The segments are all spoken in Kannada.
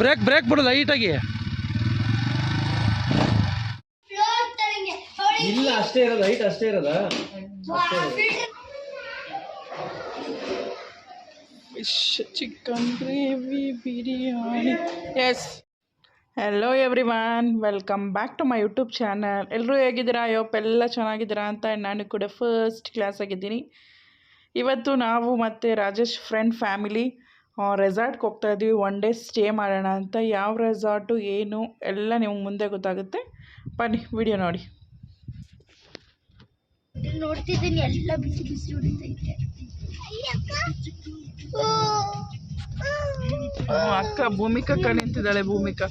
ಬ್ರೇಕ್ ಬ್ರೇಕ್ ಬಿಡು ಲೈಟಾಗಿ. ಇಲ್ಲ ಅಷ್ಟೇ ಇರೋದು, ಹೈಟ್ ಅಷ್ಟೇ ಇರೋದ. Fish chicken gravy biryani. Yes, hello everyone, welcome back to my YouTube channel. ಎಲ್ಲರೂ ಹೇಗಿದ್ದೀರಾ? ಎಲ್ಲ ಚೆನ್ನಾಗಿದ್ದೀರಾ ಅಂತ. ನಾನು ಕೂಡ ಫಸ್ಟ್ ಕ್ಲಾಸ್ ಆಗಿದ್ದೀನಿ. ಇವತ್ತು ನಾವು ಮತ್ತು ರಾಜೇಶ್ ಫ್ರೆಂಡ್ ಫ್ಯಾಮಿಲಿ ರೆಸಾರ್ಟ್ಗೆ ಹೋಗ್ತಾ ಇದ್ದೀವಿ. 1 ಡೇ ಸ್ಟೇ ಮಾಡೋಣ ಅಂತ. ಯಾವ ರೆಸಾರ್ಟು ಏನು ಎಲ್ಲ ನಿಮ್ಗೆ ಮುಂದೆ ಗೊತ್ತಾಗುತ್ತೆ. ಬನ್ನಿ ವಿಡಿಯೋ ನೋಡಿ. ನೋಡ್ತಿದ್ದೀನಿ ಎಲ್ಲ ಬಿಸಿ ಬಿಸಿ ಹೊಡಿತೈತೆ. ಅಕ್ಕ ಭೂಮಿಕಾ ನಿಂತಿದ್ದಾಳೆ. ಭೂಮಿಕಾ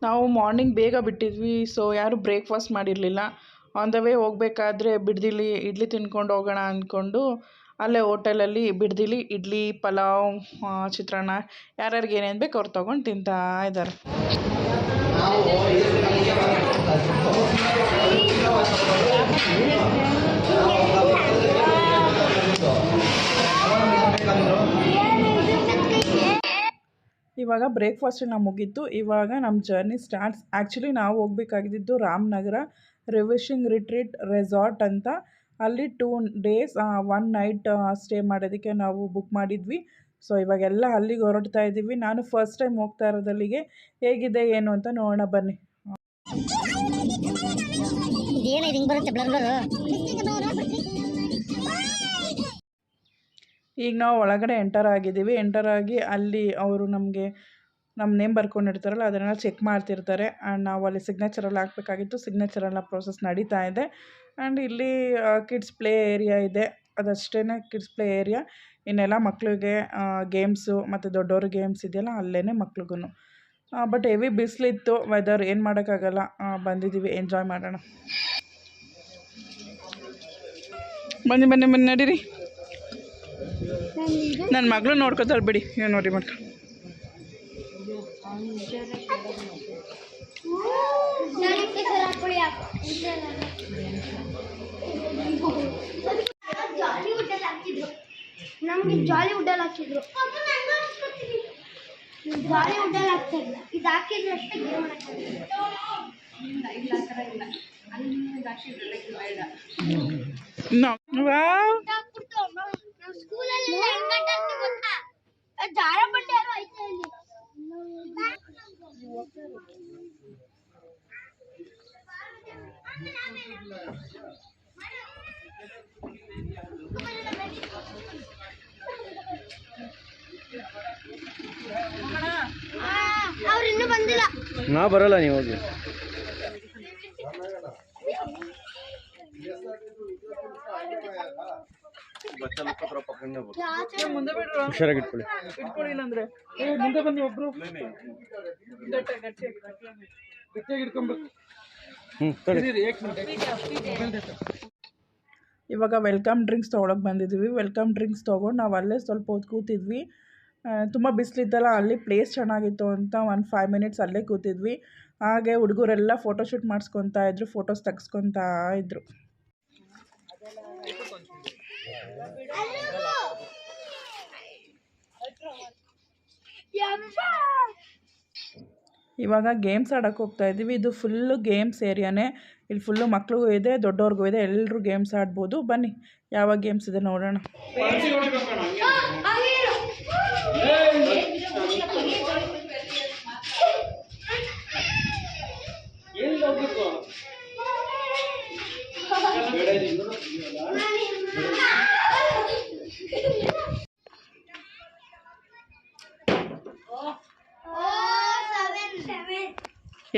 ನಾವು ಮಾರ್ನಿಂಗ್ ಬೇಗ ಬಿಟ್ಟಿದ್ವಿ, ಸೊ ಯಾರು ಬ್ರೇಕ್ಫಾಸ್ಟ್ ಮಾಡಿರಲಿಲ್ಲ. ಆನ್ ದ ವೇ ಹೋಗ್ಬೇಕಾದ್ರೆ ಬಿಡ್ದಿಲಿ ಇಡ್ಲಿ ತಿನ್ಕೊಂಡು ಹೋಗೋಣ ಅಂದ್ಕೊಂಡು ಅಲ್ಲೇ ಹೋಟೆಲಲ್ಲಿ ಬಿಡ್ದಿಲಿ ಇಡ್ಲಿ, ಪಲಾವ್, ಚಿತ್ರಾನ್ನ ಯಾರ್ಯಾರಿಗೆ ಏನೇನು ಬೇಕು ಅವ್ರು ತೊಗೊಂಡು ತಿಂತಾ ಇದ್ದಾರೆ. ಇವಾಗ ಬ್ರೇಕ್ಫಾಸ್ಟ್ ಮುಗೀತು. ಇವಾಗ ನಮ್ಮ ಜರ್ನಿ ಸ್ಟಾರ್ಟ್ಸ್. ಆ್ಯಕ್ಚುಲಿ ನಾವು ಹೋಗ್ಬೇಕಾಗಿದ್ದು ರಾಮನಗರ ರಿವಿಶಿಂಗ್ ರಿಟ್ರೀಟ್ ರೆಸಾರ್ಟ್ ಅಂತ. ಅಲ್ಲಿ 2 days 1 night ಸ್ಟೇ ಮಾಡೋದಕ್ಕೆ ನಾವು ಬುಕ್ ಮಾಡಿದ್ವಿ. ಸೊ ಇವಾಗೆಲ್ಲ ಅಲ್ಲಿಗೆ ಹೊರಡ್ತಾ ಇದ್ದೀವಿ. ನಾನು ಫಸ್ಟ್ ಟೈಮ್ ಹೋಗ್ತಾ ಇರೋದಲ್ಲಿಗೆ. ಹೇಗಿದೆ ಏನು ಅಂತ ನೋಡೋಣ ಬನ್ನಿ. ಈಗ ನಾವು ಒಳಗಡೆ ಎಂಟರ್ ಆಗಿದ್ದೀವಿ. ಎಂಟರ್ ಆಗಿ ಅಲ್ಲಿ ಅವರು ನಮಗೆ ನಮ್ಮ ನೇಮ್ ಬರ್ಕೊಂಡಿರ್ತಾರಲ್ಲ ಅದನ್ನೆಲ್ಲ ಚೆಕ್ ಮಾಡ್ತಿರ್ತಾರೆ. ಆ್ಯಂಡ್ ನಾವು ಅಲ್ಲಿ ಸಿಗ್ನೇಚರೆಲ್ಲ ಹಾಕಬೇಕಾಗಿತ್ತು. ಸಿಗ್ನೇಚರೆಲ್ಲ ಪ್ರೋಸೆಸ್ ನಡೀತಾ ಇದೆ. ಆ್ಯಂಡ್ ಇಲ್ಲಿ ಕಿಡ್ಸ್ ಪ್ಲೇ ಏರಿಯಾ ಇದೆ. ಅದಷ್ಟೇ ಕಿಡ್ಸ್ ಪ್ಲೇ ಏರಿಯಾ. ಇನ್ನೆಲ್ಲ ಮಕ್ಕಳಿಗೆ ಗೇಮ್ಸು ಮತ್ತು ದೊಡ್ಡವ್ರ ಗೇಮ್ಸ್ ಇದೆಯಲ್ಲ ಅಲ್ಲೇ ಮಕ್ಳಿಗೂ. ಬಟ್ ಹೆವಿ ಬಿಸಿಲಿತ್ತು, ವೆದರ್ ಏನು ಮಾಡೋಕ್ಕಾಗಲ್ಲ. ಬಂದಿದ್ದೀವಿ, ಎಂಜಾಯ್ ಮಾಡೋಣ. ಬನ್ನಿ ಬನ್ನಿ ಬನ್ನಿ ನಡೀರಿ. ನನ್ನ ಮಗಳು ನೋಡ್ಕೊತಾಳೆ ಬಿಡಿ, ಏನು ನೋಡಿ ಮಾಡ್ಕೊ. ನಮ್ಗೆ ಜಾಲಿ ವುಡ್ಡಲ್ಲಿ ಹಾಕಿದ್ರು. ಜಾಲಿ ವುಡ್ಡಲ್ಲಿ ಹಾಕ್ತಾ ಇಲ್ಲ, ಇದು ಹಾಕಿದ್ರೆ ಅಷ್ಟೇ ಗೇಮ್ ಸ್ಕೂಲಲ್ಲಿ ಗೊತ್ತಾ, ಜಾರ ಬಟ್ಟೆ ಯಾರು ಐತೆ ಇಲ್ಲಿ. ಅವ್ರು ಇನ್ನೂ ಬಂದಿಲ್ಲ. ನಾ ಬರಲ್ಲ, ನೀವು ಹೋಗಿ. ಹುಷಾರಾಗಿ ಇಟ್ಕೊಳ್ಳಿ. ಇಲ್ಲಾಂದ್ರೆ ಮುಂದೆ ಬನ್ನಿ, ಒಬ್ರು ಗಟ್ಟಿಯಾಗಿ ಇಟ್ಕೊಂಬೇಕು. ಇವಾಗ ವೆಲ್ಕಮ್ ಡ್ರಿಂಕ್ಸ್ ತೊಗೊಳಕ್ಕೆ ಬಂದಿದ್ವಿ. ವೆಲ್ಕಮ್ ಡ್ರಿಂಕ್ಸ್ ತೊಗೊಂಡು ನಾವು ಅಲ್ಲೇ ಸ್ವಲ್ಪ ಹೊತ್ತು ಕೂತಿದ್ವಿ. ತುಂಬ ಬಿಸಿಲಿದ್ದಲ್ಲ, ಅಲ್ಲಿ ಪ್ಲೇಸ್ ಚೆನ್ನಾಗಿತ್ತು ಅಂತ 1-5 minutes ಅಲ್ಲೇ ಕೂತಿದ್ವಿ. ಹಾಗೆ ಹುಡುಗರೆಲ್ಲ ಫೋಟೋಶೂಟ್ ಮಾಡಿಸ್ಕೊತಾ ಇದ್ರು, ಫೋಟೋಸ್ ತೆಗೆಸ್ಕೊತಾ ಇದ್ರು. ಇವಾಗ ಗೇಮ್ಸ್ ಆಡೋಕ್ಕೆ ಹೋಗ್ತಾ ಇದ್ದೀವಿ. ಇದು ಫುಲ್ಲು ಗೇಮ್ಸ್ ಏರಿಯಾನೇ. ಇಲ್ಲಿ ಫುಲ್ಲು ಮಕ್ಳಿಗೂ ಇದೆ, ದೊಡ್ಡವ್ರಿಗೂ ಇದೆ. ಎಲ್ಲರೂ ಗೇಮ್ಸ್ ಆಡ್ಬೋದು. ಬನ್ನಿ ಯಾವ ಗೇಮ್ಸ್ ಇದೆ ನೋಡೋಣ.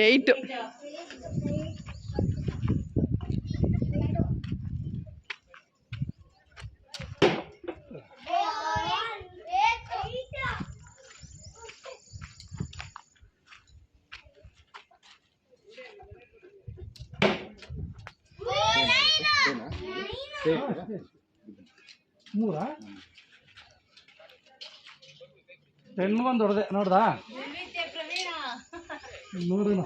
ಏಯ್ಟು. ಮೂರಾ 10 ಒಂದು ಹೊಡೆದೆ ನೋಡ್ದಾ. ನೋಡೋಣ.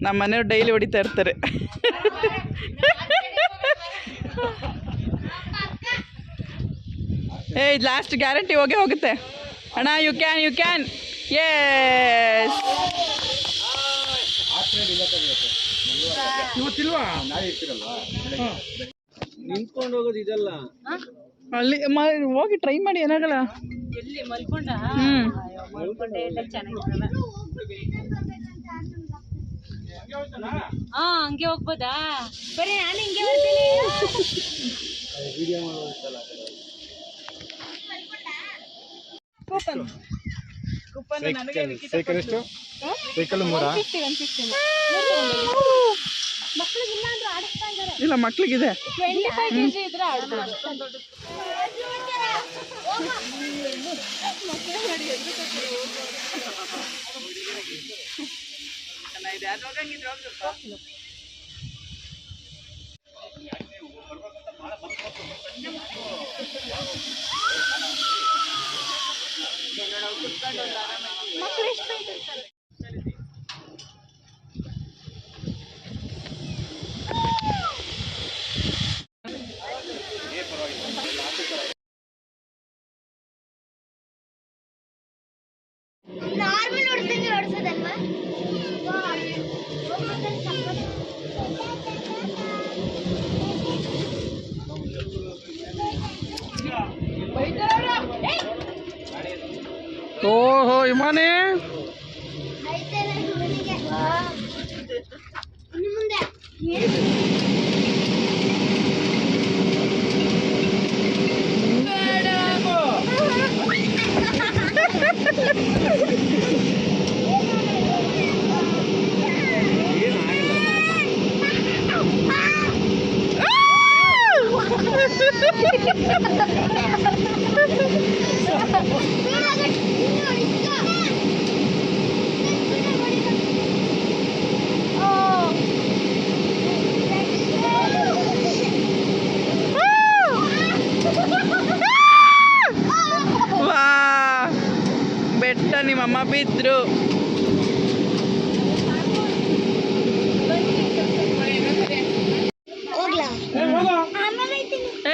ನಮ್ಮ ಮನೆಯವ್ರು ಡೈಲಿ ಹೊಡಿತಾ ಇರ್ತಾರೆ. ಏಯ್ ಲಾಸ್ಟ್ ಗ್ಯಾರಂಟಿ ಹೋಗೇ ಹೋಗುತ್ತೆ ಅಣ್ಣ. You can yes. ಇವತ್ತಿಲ್ವಾ? ನಿಂತ್ಕೊಂಡು ಹೋಗೋದು ಇದೆಲ್ಲ ಅಲ್ಲಿ ಹೋಗಿ ಟ್ರೈ ಮಾಡಿ ಏನಾಗಲ್ಲ. ಎಲ್ಲಿ ಮಲ್ಕೊಂಡ ಮಲ್ಕೊಂಡೆ ಎಲ್ಲ ಚೆನ್ನಾಗಿರಲ್ಲ. ಹಂಗೆ ಹೋಗ್ಬೋದಾ? ಬರೀ ನಾನು ಹಿಂಗೆ ಹೋಗ್ತೀನಿ. ಸೈಕಲ್ ಎಷ್ಟು? ಸೈಕಲ್ 3 ಇಲ್ಲ ಮಕ್ಳಿಗಿದೆ. 25 kg ಇದ್ರೆ ಆಡ್ಬೋದು. ನಾರ್ಮಲ್ ಹೊಡ್ದಂಗೆ ಹೊಡ್ಸೋದಲ್ವಾ? ಓಹೋ ಇಮಾನೆ ಮುಂದೆ ವಾ ಬೆಟ್ಟ ನಿಮ್ಮಮ್ಮ ಬಿದ್ರು.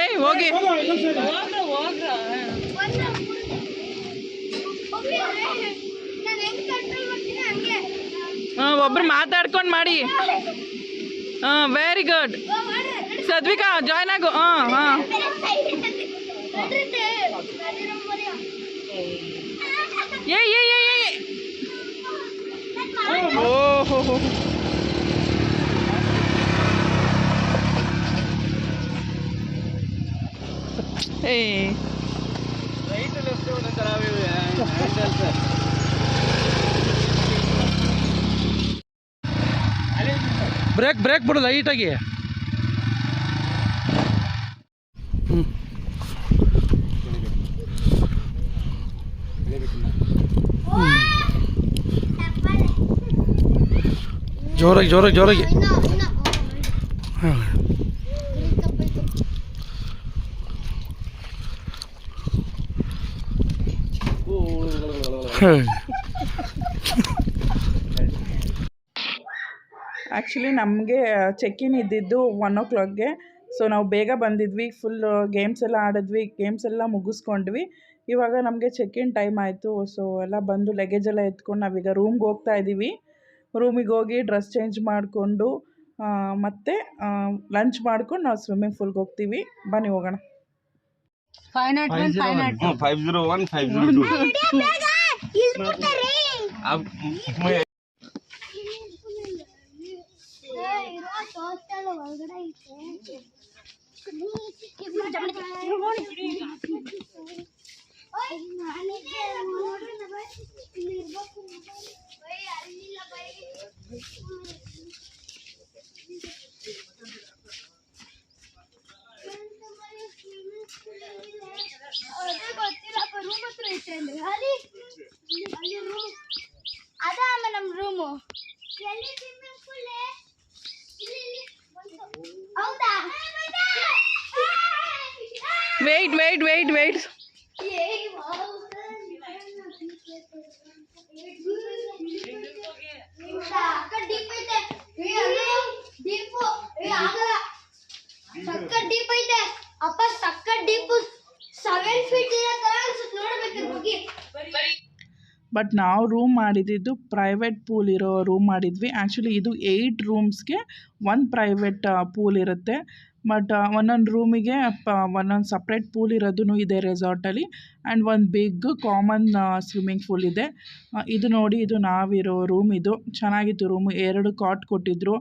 ಏಯ್ ಹೋಗಿ ಒಬ್ರು ಮಾತಾಡ್ಕೊಂಡು ಮಾಡಿ. ವೆರಿ ಗುಡ್ ಸದ್ವಿಕಾ, ಜಾಯ್ನ್ ಆಗು. ಏ ಓಹೋ ಏಯ್ ರೈಟ್ ಲೆಫ್ಟ್ ಒಂದೊಂಥರ ಹ್ಯಾಂಡಲ್ಸ್. ಬ್ರೇಕ್ ಬಿಡು ಲೈಟಾಗಿ. ಜೋರಾಗಿ ಆ್ಯಕ್ಚುಲಿ ನಮಗೆ ಚೆಕ್-ಇನ್ ಇದ್ದಿದ್ದು 1 o'clockಗೆ. ಸೊ ನಾವು ಬೇಗ ಬಂದಿದ್ವಿ. ಫುಲ್ ಗೇಮ್ಸ್ ಎಲ್ಲ ಆಡಿದ್ವಿ, ಗೇಮ್ಸ್ ಎಲ್ಲ ಮುಗಿಸ್ಕೊಂಡ್ವಿ. ಇವಾಗ ನಮಗೆ ಚೆಕ್-ಇನ್ ಟೈಮ್ ಆಯಿತು. ಸೊ ಎಲ್ಲ ಬಂದು ಲಗೇಜ್ ಎಲ್ಲ ಎತ್ಕೊಂಡು ನಾವೀಗ ರೂಮ್ಗೆ ಹೋಗ್ತಾ ಇದ್ದೀವಿ. ರೂಮಿಗೆ ಹೋಗಿ ಡ್ರೆಸ್ ಚೇಂಜ್ ಮಾಡಿಕೊಂಡು ಮತ್ತು ಲಂಚ್ ಮಾಡ್ಕೊಂಡು ನಾವು ಸ್ವಿಮ್ಮಿಂಗ್ ಪೂಲ್ಗೆ ಹೋಗ್ತೀವಿ. ಬನ್ನಿ ಹೋಗೋಣ. 501 501 502 ಒಳಗಡೆ ಐತೆ. ಹೌದಾ ವೆಯ್ಟ್ ವೆಯ್ಟ್ ವೆಯ್ಟ್ ವೆಯ್ಟ್ ಸಕ್ಕತ್ ಡೀಪ್ ಐತೆ ಅಪ್ಪ ಸಕ್ಕತ್ ಡೀಪ್ 7 ಫೀಟ್ ಇರೋ ತರ ಅನ್ಸುತ್ತೆ ನೋಡ್ಬೇಕು ಹೋಗಿ ಬಟ್ ನಾವು ರೂಮ್ ಮಾಡಿದ್ದು ಪ್ರೈವೇಟ್ ಪೂಲ್ ಇರೋ ರೂಮ್ ಮಾಡಿದ್ವಿ. ಆ್ಯಕ್ಚುಲಿ ಇದು 8 ರೂಮ್ಸ್ಗೆ 1 ಪ್ರೈವೇಟ್ ಪೂಲ್ ಇರುತ್ತೆ. ಬಟ್ ಒಂದೊಂದು ರೂಮಿಗೆ ಒಂದೊಂದು ಸಪ್ರೇಟ್ ಪೂಲ್ ಇರೋದೂ ಇದೆ ರೆಸಾರ್ಟಲ್ಲಿ. ಆ್ಯಂಡ್ ಒಂದು ಬಿಗ್ ಕಾಮನ್ ಸ್ವಿಮ್ಮಿಂಗ್ ಪೂಲ್ ಇದೆ. ಇದು ನೋಡಿ, ಇದು ನಾವಿರೋ ರೂಮ್. ಇದು ಚೆನ್ನಾಗಿತ್ತು ರೂಮು. 2 ಕಾಟ್ ಕೊಟ್ಟಿದ್ದರು.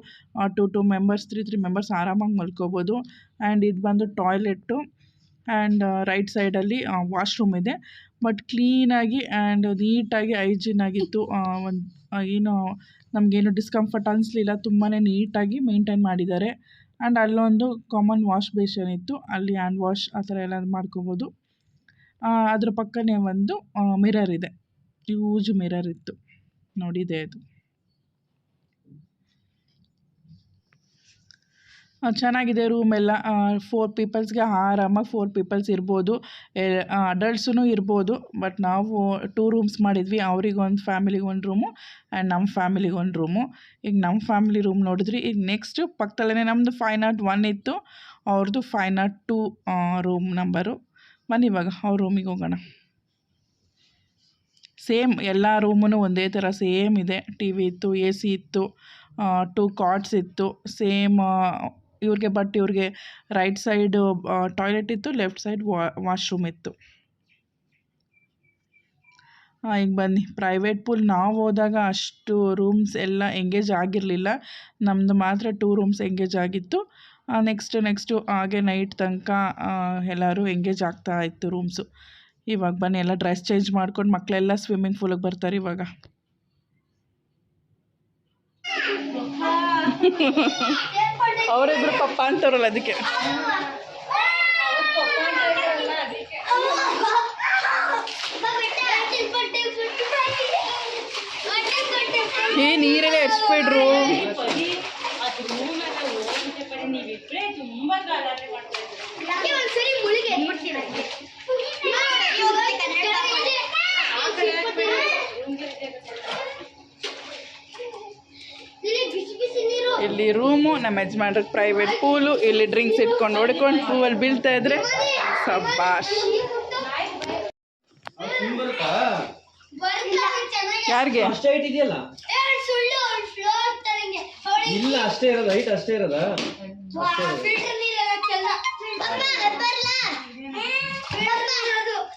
2 ಮೆಂಬರ್ಸ್ 3 ಮೆಂಬರ್ಸ್ ಆರಾಮಾಗಿ ಮಲ್ಕೋಬೋದು. ಆ್ಯಂಡ್ ಇದು ಬಂದು ಟಾಯ್ಲೆಟ್ಟು. ಆ್ಯಂಡ್ ರೈಟ್ ಸೈಡಲ್ಲಿ ವಾಶ್ರೂಮ್ ಇದೆ. ಬಟ್ ಕ್ಲೀನಾಗಿ ಆ್ಯಂಡ್ ನೀಟಾಗಿ ಹೈಜಿನಾಗಿತ್ತು. ಒಂದು ಏನು ನಮಗೇನು ಡಿಸ್ಕಂಫರ್ಟ್ ಅನಿಸ್ಲಿಲ್ಲ. ತುಂಬಾ ನೀಟಾಗಿ ಮೇಂಟೈನ್ ಮಾಡಿದ್ದಾರೆ. ಆ್ಯಂಡ್ ಅಲ್ಲೊಂದು ಕಾಮನ್ ವಾಶ್ ಬೇಷನ್ ಇತ್ತು. ಅಲ್ಲಿ ಹ್ಯಾಂಡ್ ವಾಶ್ ಆ ಥರ ಎಲ್ಲ ಮಾಡ್ಕೋಬೋದು. ಅದ್ರ ಪಕ್ಕನೇ ಒಂದು ಮಿರರ್ ಇದೆ. ಹ್ಯೂಜ್ ಮಿರರ್ ಇತ್ತು ನೋಡಿದೆ ಅದು. ಚೆನ್ನಾಗಿದೆ ರೂಮೆಲ್ಲ. 4 ಪೀಪಲ್ಸ್ಗೆ ಆರಾಮಾಗಿ 4 ಪೀಪಲ್ಸ್ ಇರ್ಬೋದು. ಅಡಲ್ಟ್ಸೂ ಇರ್ಬೋದು. ಬಟ್ ನಾವು 2 ರೂಮ್ಸ್ ಮಾಡಿದ್ವಿ. ಅವ್ರಿಗೊಂದು ಫ್ಯಾಮಿಲಿಗೆ 1 ರೂಮು ಆ್ಯಂಡ್ ನಮ್ಮ ಫ್ಯಾಮಿಲಿಗೆ 1 ರೂಮು. ಈಗ ನಮ್ಮ ಫ್ಯಾಮಿಲಿ ರೂಮ್ ನೋಡಿದ್ರಿ. ಈಗ ನೆಕ್ಸ್ಟು ಪಕ್ಕದಲ್ಲೇ ನಮ್ಮದು 501 ಇತ್ತು. ಅವ್ರದ್ದು 502 ರೂಮ್ ನಂಬರು. ಬನ್ನಿ ಇವಾಗ ಅವ್ರ ರೂಮಿಗೆ ಹೋಗೋಣ. ಸೇಮ್ ಎಲ್ಲ ರೂಮೂ ಒಂದೇ ಥರ ಸೇಮ್ ಇದೆ. ಟಿ ವಿ ಇತ್ತು, ಎ ಸಿ ಇತ್ತು, 2 ಕಾಟ್ಸ್ ಇತ್ತು ಸೇಮ್ ಇವ್ರಿಗೆ. ಬಟ್ ಇವ್ರಿಗೆ ರೈಟ್ ಸೈಡು ಟಾಯ್ಲೆಟ್ ಇತ್ತು, ಲೆಫ್ಟ್ ಸೈಡ್ ವಾಶ್ರೂಮ್ ಇತ್ತು. ಈಗ ಬನ್ನಿ ಪ್ರೈವೇಟ್ ಪೂಲ್. ನಾವು ಹೋದಾಗ ಅಷ್ಟು ರೂಮ್ಸ್ ಎಲ್ಲ ಎಂಗೇಜ್ ಆಗಿರಲಿಲ್ಲ. ನಮ್ಮದು ಮಾತ್ರ 2 ರೂಮ್ಸ್ ಎಂಗೇಜ್ ಆಗಿತ್ತು. ನೆಕ್ಸ್ಟು ಹಾಗೆ ನೈಟ್ ತನಕ ಎಲ್ಲರೂ ಎಂಗೇಜ್ ಆಗ್ತಾ ಇತ್ತು ರೂಮ್ಸು. ಇವಾಗ ಬನ್ನಿ ಎಲ್ಲ ಡ್ರೆಸ್ ಚೇಂಜ್ ಮಾಡ್ಕೊಂಡು ಮಕ್ಕಳೆಲ್ಲ ಸ್ವಿಮ್ಮಿಂಗ್ ಪೂಲಿಗೆ ಬರ್ತಾರೆ ಇವಾಗ. ಅವರಿಬ್ರು ಪಪ್ಪ ಅಂತಾರಲ್ಲ ಅದಕ್ಕೆ. ನೀರೆಲ್ಲ ಎಡ್ಸ್ಬೇಡ್ರು. ಒಂದ್ಸರಿ ಮುಳುಗಿ ಎದ್ಬಿಡ್ತೀನಿ. ಇಲ್ಲಿ ರೂಮು, ನಮ್ಮ ಯಜಮಾನ್ರಿಗೆ ಪ್ರೈವೇಟ್ ಪೂಲು. ಇಲ್ಲಿ ಡ್ರಿಂಕ್ಸ್ ಇಟ್ಕೊಂಡು ಹೊಡ್ಕೊಂಡು ಪೂವಲ್ಲಿ ಬೀಳ್ತಾ ಇದ್ರೆ ಸಬ್ಬಾಷ್. ಯಾರಿಗೆ ಅಷ್ಟೇ ಹೈಟ್ ಇದೆಯಲ್ಲ? ಇಲ್ಲ ಅಷ್ಟೇ ಇರೋದು, ಹೈಟ್ ಅಷ್ಟೇ ಇರೋದ.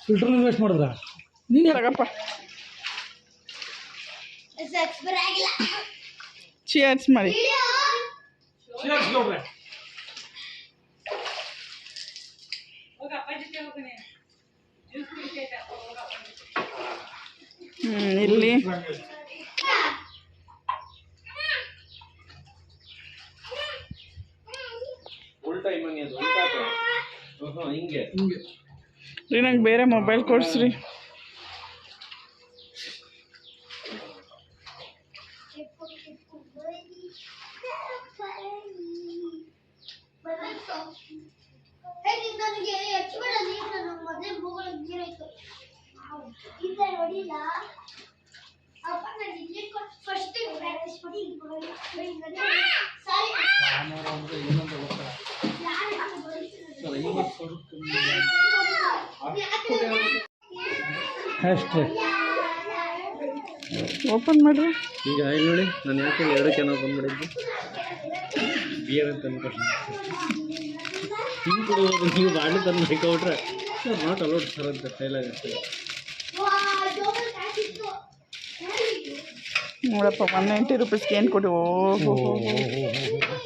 ಫಿಲ್ಟರ್ ವೇಸ್ಟ್ ಮಾಡಿದ್ರ ನೀನು ತಗಪ್ಪ. ಚಿಯರ್ಸ್ ಮಾಡಿ. ಇಲ್ಲಿ ರೀ ನಂಗೆ ಬೇರೆ ಮೊಬೈಲ್ ಕೊಡಿಸ್ರಿ. ಅಷ್ಟೇ ಓಪನ್ ಮಾಡಿರಿ. ಈಗ ಇಲ್ಲಿ ನೋಡಿ, ನಾನು ಯಾಕೆ 2 ಕ್ಯಾನ್ ಓಪನ್ ಮಾಡಿದ್ದು ಬಿಯರ್ ಅಂತ ಅನ್ಕೊಂಡು ಹಿಂಗೆ ಕೊಡ್ಬೋದು. ನೀವು ಬಾಟ್ಲಿ ತಂದು ಹಾಕೊಟ್ರೆ ನಾಟ್ ಅಲೌಡ್ ಸರ್ ಅಂತ ಡೈಲಾಗ್ ಆಗ್ತದೆ. ನೋಡಪ್ಪ 190 ರೂಪೀಸ್ಗೆ ಏನು ಕೊಡಿ. ಓಹೋ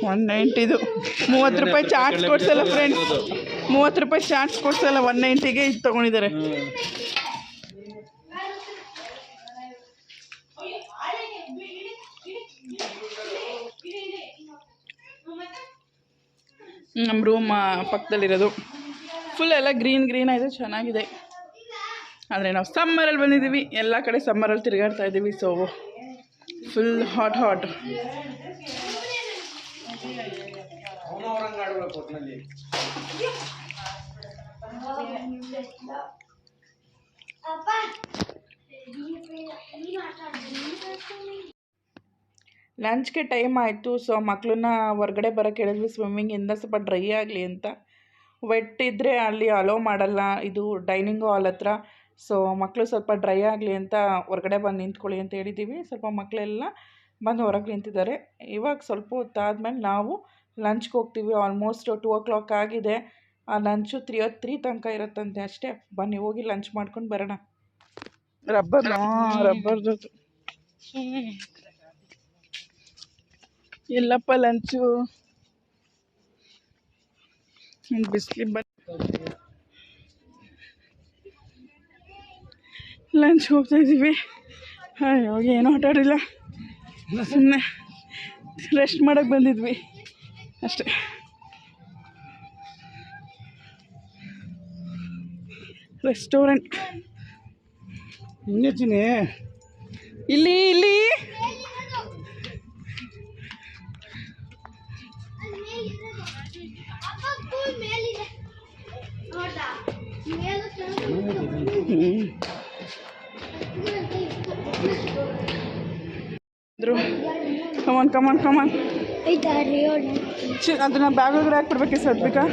190. ಇದು 30 ರೂಪಾಯಿ ಚಾಟ್ಸ್ ಕೊಡ್ಸಲ್ಲ ಫ್ರೆಂಡ್ಸ್. 30 ರೂಪಾಯಿ ಚಾಟ್ಸ್ ಕೊಡ್ಸಲ್ಲ. 190ಗೆ ಇದು ತೊಗೊಂಡಿದ್ದಾರೆ. ನಮ್ಮ ರೂಮ್ ಪಕ್ಕದಲ್ಲಿರೋದು ಫುಲ್ ಎಲ್ಲ ಗ್ರೀನ್ ಆಗಿದೆ, ಚೆನ್ನಾಗಿದೆ. ಆದರೆ ನಾವು ಸಮ್ಮರಲ್ಲಿ ಬಂದಿದ್ದೀವಿ. ಎಲ್ಲ ಕಡೆ ಸಮ್ಮರಲ್ಲಿ ತಿರುಗಾಡ್ತಾ ಇದ್ದೀವಿ. ಸೊ ಫುಲ್ ಹಾಟ್ ಅಪ್ಪ ನೀನು ಆಟ ಆಡ್ತೀನಿ. ಲಂಚ್ಗೆ ಟೈಮ್ ಆಯಿತು. ಸೊ ಮಕ್ಕಳನ್ನ ಹೊರ್ಗಡೆ ಬರೋಕ್ಕೆ ಹೇಳಿದ್ವಿ ಸ್ವಿಮ್ಮಿಂಗಿಂದ, ಸ್ವಲ್ಪ ಡ್ರೈ ಆಗಲಿ ಅಂತ. ವೆಟ್ ಇದ್ದರೆ ಅಲ್ಲಿ ಅಲೋ ಮಾಡಲ್ಲ, ಇದು ಡೈನಿಂಗ್ ಹಾಲ್ ಹತ್ರ. ಸೊ ಮಕ್ಕಳು ಸ್ವಲ್ಪ ಡ್ರೈ ಆಗಲಿ ಅಂತ ಹೊರ್ಗಡೆ ಬಂದು ನಿಂತ್ಕೊಳ್ಳಿ ಅಂತ ಹೇಳಿದ್ದೀವಿ. ಸ್ವಲ್ಪ ಮಕ್ಕಳೆಲ್ಲ ಬಂದು ಹೊರಗೆ ನಿಂತಿದ್ದಾರೆ. ಇವಾಗ ಸ್ವಲ್ಪ ಹೊತ್ತಾದ್ಮೇಲೆ ನಾವು ಲಂಚ್ಗೆ ಹೋಗ್ತೀವಿ. ಆಲ್ಮೋಸ್ಟ್ 2 o'clock ಆಗಿದೆ. ಆ ಲಂಚು 3 ತನಕ ಇರುತ್ತಂತೆ ಅಷ್ಟೇ. ಬನ್ನಿ ಹೋಗಿ ಲಂಚ್ ಮಾಡ್ಕೊಂಡು ಬರೋಣ. ರಬ್ಬರ್ದು ಎಲ್ಲಪ್ಪ ಲಂಚು ಬಿಸಿಲಿ ಲಂಚ್ ಹೋಗ್ತಾ ಇದ್ದೀವಿ. ಅಯ್ಯೋ ಏನೂ ಆಟ ಆಡಿಲ್ಲ, ಸುಮ್ಮನೆ ರೆಸ್ಟ್ ಮಾಡೋಕ್ಕೆ ಬಂದಿದ್ವಿ ಅಷ್ಟೇ. ರೆಸ್ಟೋರೆಂಟ್ ಇಲ್ಲಿ ಅಪ್ಪ ಸ್ಕೂಲ್ ಮೇಲಿದೆ ನೋಡ್ದಾ? ಮೇಲೆ ಕಮಾನ್ ಅದನ್ನ ಬ್ಯಾಗ್ ಒಳಗಡೆ ಹಾಕ್ಬಿಡ್ಬೇಕು ಸದ್ಬೇಕಾ?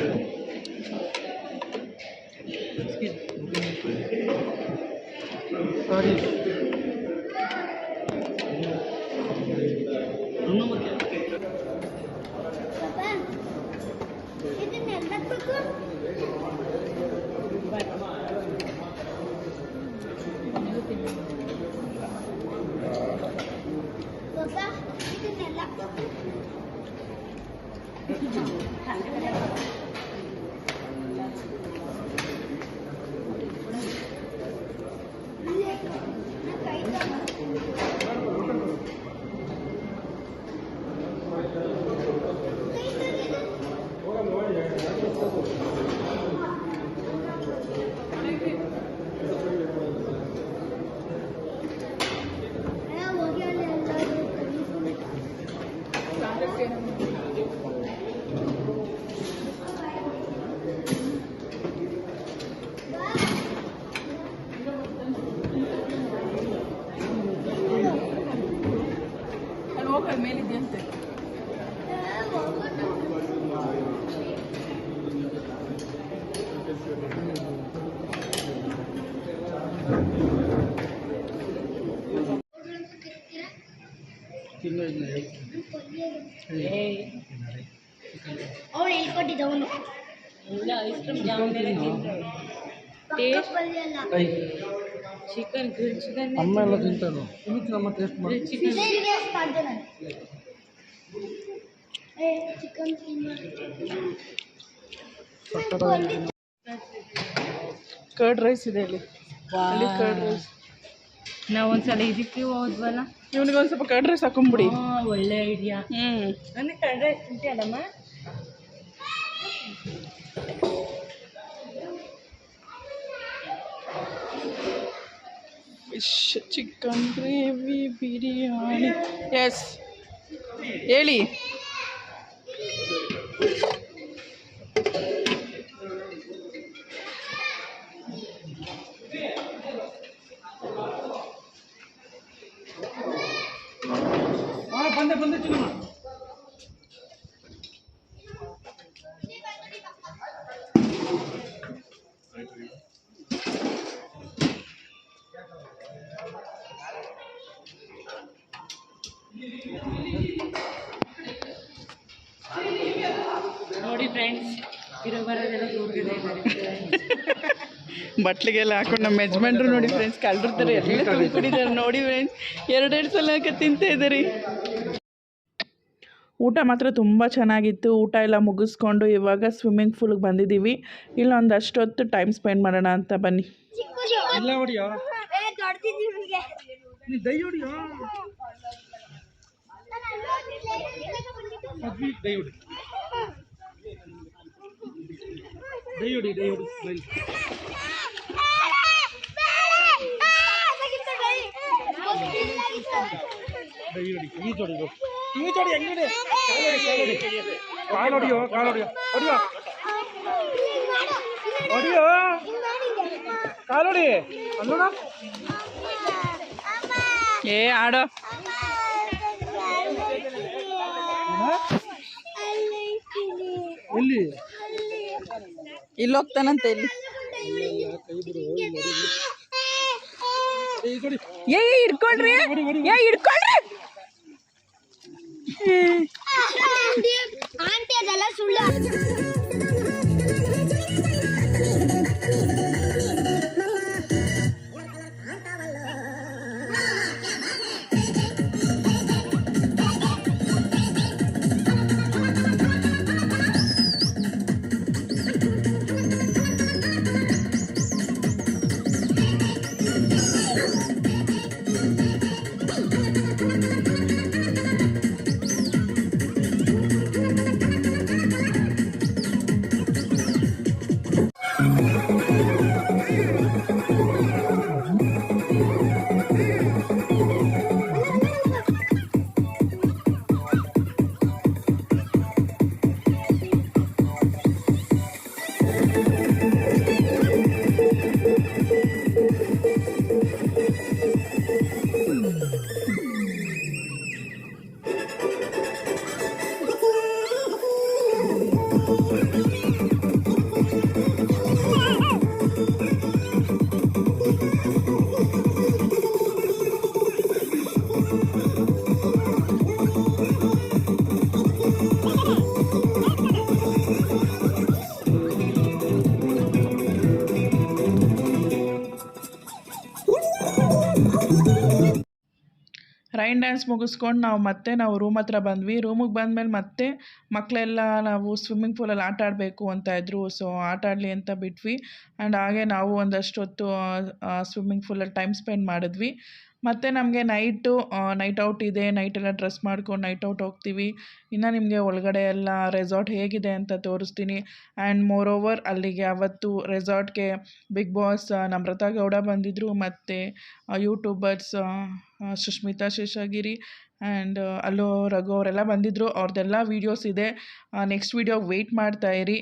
ಇದನ್ನೆಲ್ಲ ಬೇಕು. ಪಾಪ ಇದನ್ನೆಲ್ಲ ಮೇಲಿದೆಯಂತೆ. ಅವನು ಹೇಳ್ಕೊಟ್ಟಿದ್ದವನು ಐಸ್ ಕ್ರೀಮ್ ಜಾಮೂನ್ ಎಲ್ಲ ತಿಂತಾರೆ. ಟೇಸ್ಟ್ ಚಿಕನ್ ಗ್ರಿಲ್ ಚಿಕನ್ ಅಮ್ಮ ಎಲ್ಲ ತಿಂತಾನು ನಮ್ಮ ಟೇಸ್ಟ್ ಮಾಡಿ ಚಿಕನ್ ಕರ್ಡ್ ರೈಸ್ ಇದೆ ಅಲ್ಲಿ ಕರ್ಡ್ ರೈಸ್. ನಾವು ಒಂದ್ಸಲ ಇದಕ್ಕೆ ಹೋದ್ವಲ್ಲ, ಇವನಿಗೆ ಒಂದು ಸ್ವಲ್ಪ ಕರ್ಡ್ ರೈಸ್ ಹಾಕೊಂಬಿಡಿ. ಒಳ್ಳೆ ಐಡಿಯಾ. ನನಗೆ ಕರ್ಡ್ ರೈಸ್ ತಿಂತೀಯಲ್ಲಮ್ಮ? Fish chicken gravy biryani. Yes ಹೇಳಿ. ಬಂದೆ ಚಿಕ್ಕಮ್ಮ. ನೋಡಿ ಫ್ರೆಂಡ್ಸ್, ಇರೋ ಬರೋದೆಲ್ಲ ಕೂರ್ಗಡೆ ಇದ್ದಾರೆ. ಬಟ್ಲಿಗೆಲ್ಲ ಹಾಕೊಂಡು ನಮ್ಮ ಯಜಮಾನ್ರು ನೋಡಿ ಫ್ರೆಂಡ್ಸ್ ಕಳ್ದಿರ್ತಾರೆ, ಎಲ್ಲ ತುಂಬಿಕೊಂಡಿದ್ದಾರೆ ನೋಡಿ ಫ್ರೆಂಡ್ಸ್. 2 ಸಲ ತಿಂತಾ ಇದ್ದಾರೆ. ಊಟ ಮಾತ್ರ ತುಂಬ ಚೆನ್ನಾಗಿತ್ತು. ಊಟ ಎಲ್ಲ ಮುಗಿಸ್ಕೊಂಡು ಇವಾಗ ಸ್ವಿಮ್ಮಿಂಗ್ ಪೂಲ್ಗೆ ಬಂದಿದ್ದೀವಿ. ಇಲ್ಲೊಂದಷ್ಟು ಹೊತ್ತು ಟೈಮ್ ಸ್ಪೆಂಡ್ ಮಾಡೋಣ ಅಂತ ಬನ್ನಿ. ಇಲ್ಲ ಹೊಡಿಯೋ ನೀ ದೈ ಹೊಡಿಯೋ ದೈ ಹೊಡಿ ದೈ ಹೊಡಿ ದೈ ಹೊಡಿ ದೈ ಹೊಡಿ ಈಜು ಹೊಡಿಬೇಕು. ಕಿವಿ ಚೋಡಿ ಹೆಂಗಿದೆ ಕಾಲು ಹೊಡಿಯೋ ಹೊಡಿಯೋ ಕಾಲು ಹೊಡಿ ಅಲ್ಲೋಡ ಏ ಆಡೋ ಎಲ್ಲಿ ಇಲ್ಲಿ ಹೋಗ್ತಾನಂತೆ ಇಲ್ಲಿ ಏ ಹಿಡ್ಕೊಳ್ರಿ ಏ ಹಿಡ್ಕೊಳ್ರಿ ಆಂಟಿ ಅದೆಲ್ಲ ಸುಳ್ಳು. ರೈನ್ ಡ್ಯಾನ್ಸ್ ಮುಗಿಸ್ಕೊಂಡು ನಾವು ರೂಮ್ ಹತ್ರ ಬಂದ್ವಿ. ರೂಮಿಗೆ ಬಂದಮೇಲೆ ಮತ್ತೆ ಮಕ್ಕಳೆಲ್ಲ ನಾವು ಸ್ವಿಮ್ಮಿಂಗ್ ಪೂಲಲ್ಲಿ ಆಟ ಆಡಬೇಕು ಅಂತ ಇದ್ದರು. ಸೊ ಆಟ ಆಡಲಿ ಅಂತ ಬಿಟ್ವಿ. ಆ್ಯಂಡ್ ಹಾಗೆ ನಾವು ಒಂದಷ್ಟು ಹೊತ್ತು ಸ್ವಿಮ್ಮಿಂಗ್ ಪೂಲಲ್ಲಿ ಟೈಮ್ ಸ್ಪೆಂಡ್ ಮಾಡಿದ್ವಿ. ಮತ್ತು ನಮಗೆ ನೈಟ್ ಔಟ್ ಇದೆ. ನೈಟೆಲ್ಲ ಡ್ರೆಸ್ ಮಾಡ್ಕೊಂಡು ನೈಟ್ ಔಟ್ ಹೋಗ್ತೀವಿ. ಇನ್ನು ನಿಮಗೆ ಒಳಗಡೆ ಎಲ್ಲ ರೆಸಾರ್ಟ್ ಹೇಗಿದೆ ಅಂತ ತೋರಿಸ್ತೀನಿ. ಆ್ಯಂಡ್ ಮೋರ್ ಓವರ್ ಅಲ್ಲಿಗೆ ಅವತ್ತು ರೆಸಾರ್ಟ್ಗೆ ಬಿಗ್ ಬಾಸ್ ನಮ್ರತಾ ಗೌಡ ಬಂದಿದ್ದರು ಮತ್ತು ಯೂಟ್ಯೂಬರ್ಸ್ ಸುಶ್ಮಿತಾ ಶೇಷಗಿರಿ ಆ್ಯಂಡ್ ಅಲ್ಲೋ ರಘು ಅವರೆಲ್ಲ ಬಂದಿದ್ದರು. ಅವ್ರದ್ದೆಲ್ಲ ವೀಡಿಯೋಸ್ ಇದೆ. ನೆಕ್ಸ್ಟ್ ವೀಡಿಯೋಗೆ ವೆಯ್ಟ್ ಮಾಡ್ತಾಯಿರಿ.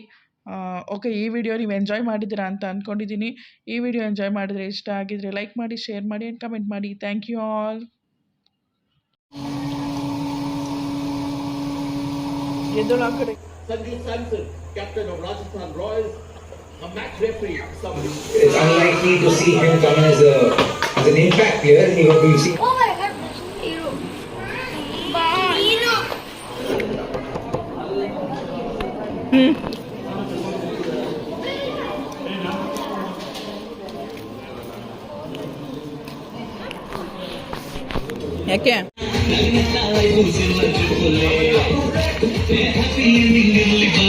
ಓಕೆ, ಈ ವಿಡಿಯೋ ನೀವು ಎಂಜಾಯ್ ಮಾಡಿದ್ದೀರಾ ಅಂತ ಅಂದ್ಕೊಂಡಿದ್ದೀನಿ. ಈ ವಿಡಿಯೋ ಎಂಜಾಯ್ ಮಾಡಿದರೆ ಇಷ್ಟ ಆಗಿದರೆ ಲೈಕ್ ಮಾಡಿ, ಶೇರ್ ಮಾಡಿ ಆ್ಯಂಡ್ ಕಮೆಂಟ್ ಮಾಡಿ. Thank you all. ಎದ್ದೋಳು ಆ ಕಡೆ. Sandeep Samson, captain of Rajasthan Royals, a match referee. It's unlikely to see him come as an impact player. He will be seen. Oh my god, hero. Hero. ಯಾಕೆ Happy ending